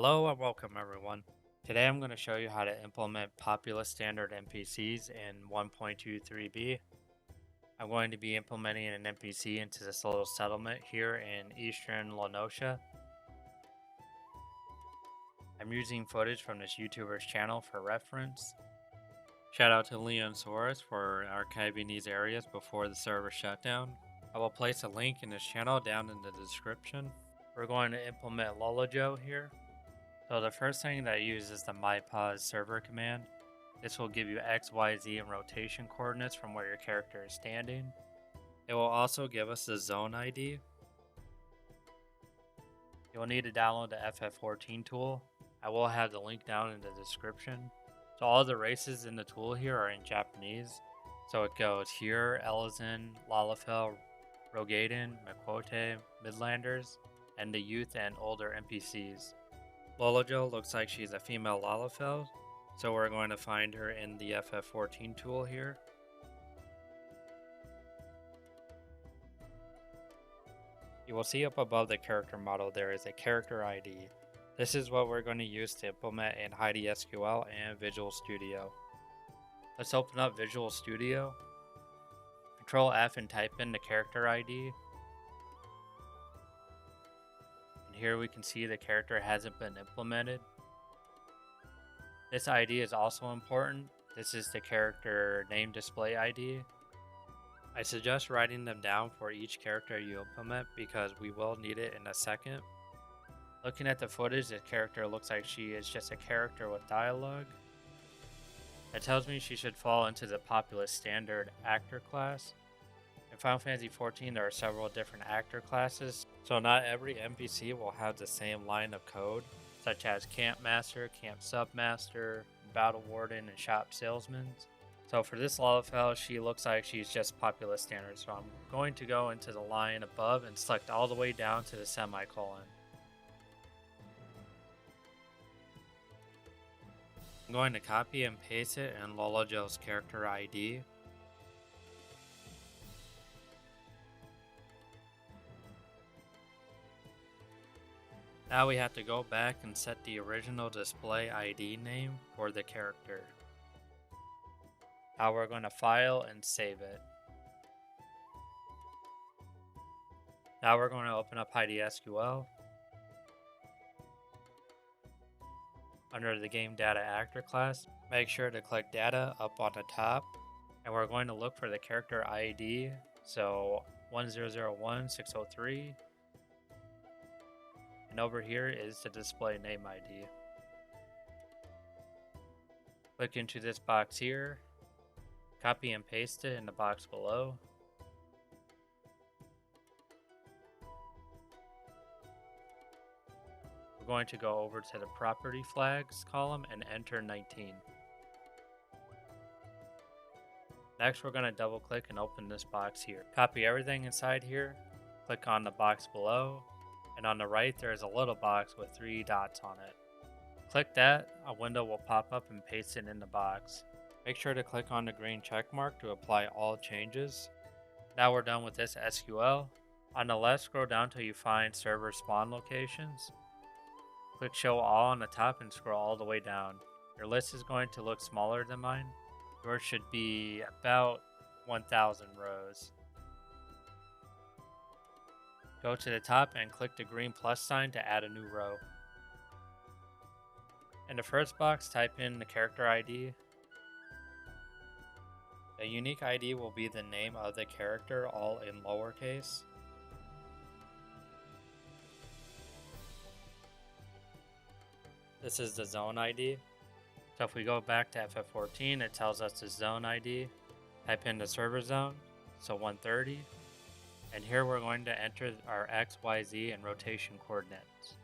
Hello and welcome everyone. Today I'm going to show you how to implement populous standard NPCs in 1.23b. I'm going to be implementing an NPC into this little settlement here in eastern Lenosha. I'm using footage from this YouTuber's channel for reference. Shout out to Leon Soros for archiving these areas before the server shut down. I will place a link in this channel down in the description. We're going to implement Lolajo here. So the first thing that I use is the mypause server command. This will give you X, Y, Z, and rotation coordinates from where your character is standing. It will also give us the zone ID. You will need to download the FF14 tool. I will have the link down in the description. So all the races in the tool here are in Japanese. So it goes here, Elezen, Lalafell, Rogaden, Makote, Midlanders, and the youth and older NPCs. Lolajo looks like she's a female Lalafell, so we're going to find her in the FF14 tool here. You will see up above the character model there is a character ID. This is what we're going to use to implement in Heidi SQL and Visual Studio. Let's open up Visual Studio. Control F and type in the character ID. Here we can see the character hasn't been implemented. This ID is also important. This is the character name display ID. I suggest writing them down for each character you implement because we will need it in a second. Looking at the footage, the character looks like she is just a character with dialogue. That tells me she should fall into the populous standard actor class. In Final Fantasy XIV, there are several different actor classes, so not every NPC will have the same line of code, such as Camp Master, Camp Submaster, Battle Warden, and Shop Salesman. So for this Lalafell, she looks like she's just populous standard, so I'm going to go into the line above and select all the way down to the semicolon. I'm going to copy and paste it in Lolajo's character ID. Now we have to go back and set the original display ID name for the character. Now we're going to file and save it. Now we're going to open up Heidi SQL. Under the Game Data Actor class, make sure to click Data up on the top. And we're going to look for the character ID. So 1001603. And over here is the display name ID. Click into this box here, copy and paste it in the box below. We're going to go over to the property flags column and enter 19. Next, we're going to double click and open this box here. Copy everything inside here, click on the box below. And on the right, there is a little box with 3 dots on it. Click that, a window will pop up and paste it in the box. Make sure to click on the green check mark to apply all changes. Now we're done with this SQL. On the left, scroll down till you find server spawn locations. Click show all on the top and scroll all the way down. Your list is going to look smaller than mine. Yours should be about 1,000 rows. Go to the top and click the green plus sign to add a new row. In the first box, type in the character ID. The unique ID will be the name of the character, all in lowercase. This is the zone ID. So if we go back to FF14, it tells us the zone ID. Type in the server zone, so 130. And here we're going to enter our X, Y, Z, and rotation coordinates.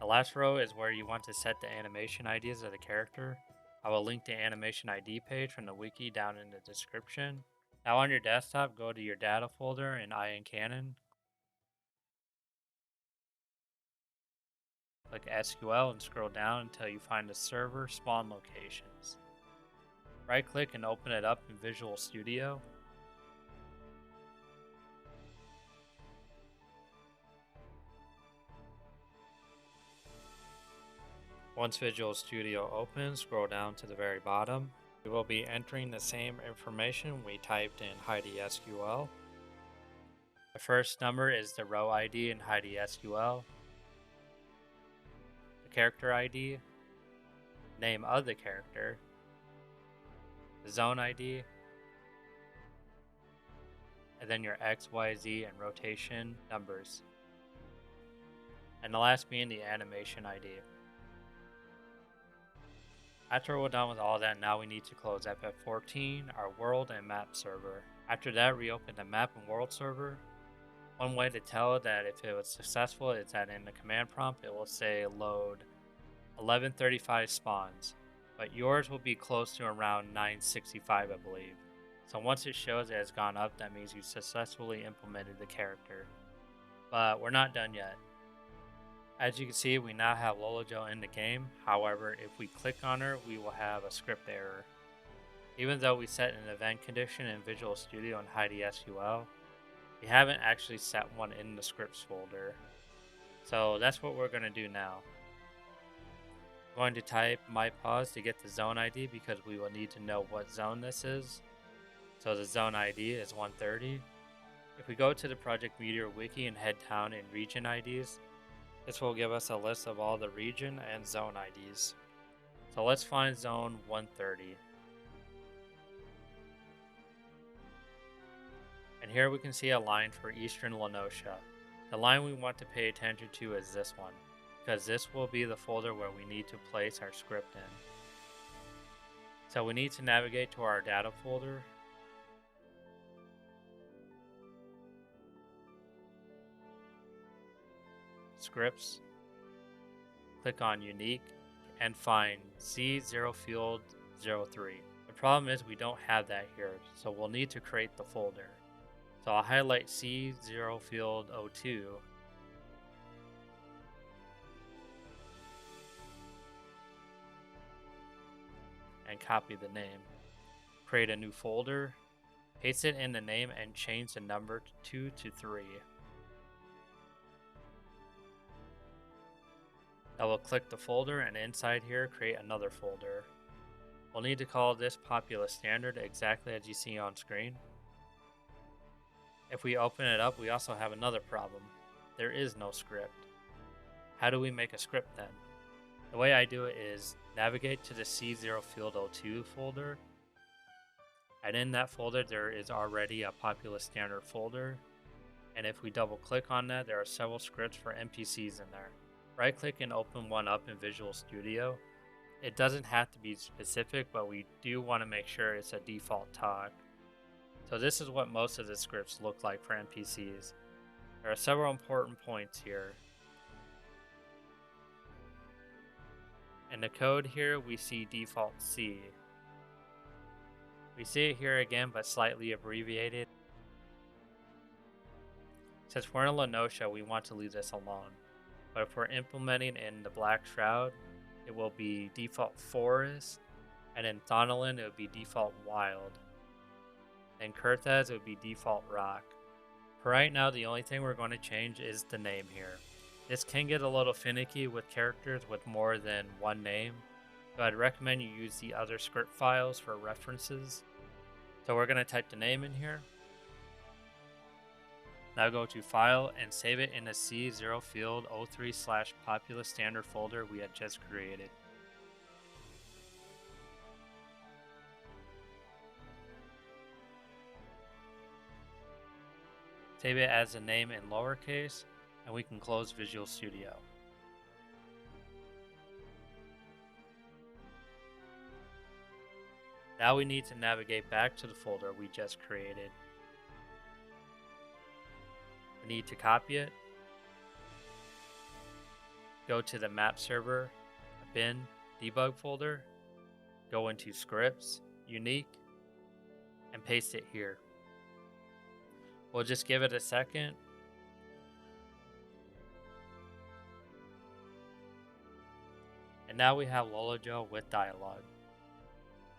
The last row is where you want to set the animation IDs of the character. I will link the animation ID page from the wiki down in the description. Now on your desktop, go to your data folder in Ion Cannon. Click SQL and scroll down until you find the server spawn locations. Right click and open it up in Visual Studio. Once Visual Studio opens, scroll down to the very bottom. We will be entering the same information we typed in Heidi SQL. The first number is the row ID in Heidi SQL. The character ID, name of the character, the zone ID, and then your X, Y, Z, and rotation numbers. And the last being the animation ID. After we're done with all that, now we need to close FF14, our world and map server. After that, reopen the map and world server. One way to tell that if it was successful is that in the command prompt it will say load 1135 spawns, but yours will be close to around 965, I believe. So once it shows it has gone up, that means you successfully implemented the character. But we're not done yet. As you can see, we now have Lolajo in the game. However, if we click on her, we will have a script error. Even though we set an event condition in Visual Studio and Heidi SQL, we haven't actually set one in the scripts folder. So that's what we're going to do now. I'm going to type mypause to get the zone ID because we will need to know what zone this is. So the zone ID is 130. If we go to the Project Meteor wiki and head down in region IDs, this will give us a list of all the region and zone IDs. So let's find zone 130. And here we can see a line for Eastern Lenosha. The line we want to pay attention to is this one, because this will be the folder where we need to place our script in. So we need to navigate to our data folder. Scripts, click on Unique, and find C0 Field 03. The problem is we don't have that here, so we'll need to create the folder. So I'll highlight C0 Field 02, and copy the name. Create a new folder, paste it in the name, and change the number to 2 to 3. Double click the folder and inside here create another folder. We'll need to call this Populous Standard exactly as you see on screen. If we open it up, we also have another problem. There is no script. How do we make a script then? The way I do it is navigate to the C0 Field 02 folder, and in that folder there is already a Populous Standard folder, and if we double click on that, there are several scripts for NPCs in there. Right click and open one up in Visual Studio. It doesn't have to be specific, but we do want to make sure it's a default talk. So this is what most of the scripts look like for NPCs. There are several important points here. In the code here, we see default C. We see it here again, but slightly abbreviated. Since we're in Lenosha, we want to leave this alone. But if we're implementing in the Black Shroud, it will be default forest, and in Thonolin it would be default wild. In Kurthaz it would be default rock. For right now, the only thing we're going to change is the name here. This can get a little finicky with characters with more than one name, so I'd recommend you use the other script files for references. So we're going to type the name in here. Now go to File and save it in the C0 Field 03/Populous Standard folder we had just created. Save it as a name in lowercase, and we can close Visual Studio. Now we need to navigate back to the folder we just created. We need to copy it, go to the map server, bin, debug folder, go into scripts, unique, and paste it here. We'll just give it a second. And now we have Lolajel with dialogue.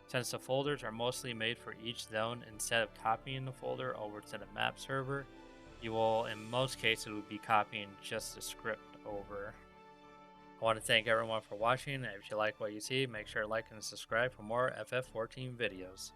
Since the folders are mostly made for each zone, instead of copying the folder over to the map server, you will, in most cases, would be copying just the script over. I want to thank everyone for watching, and if you like what you see, make sure to like and subscribe for more FF14 videos.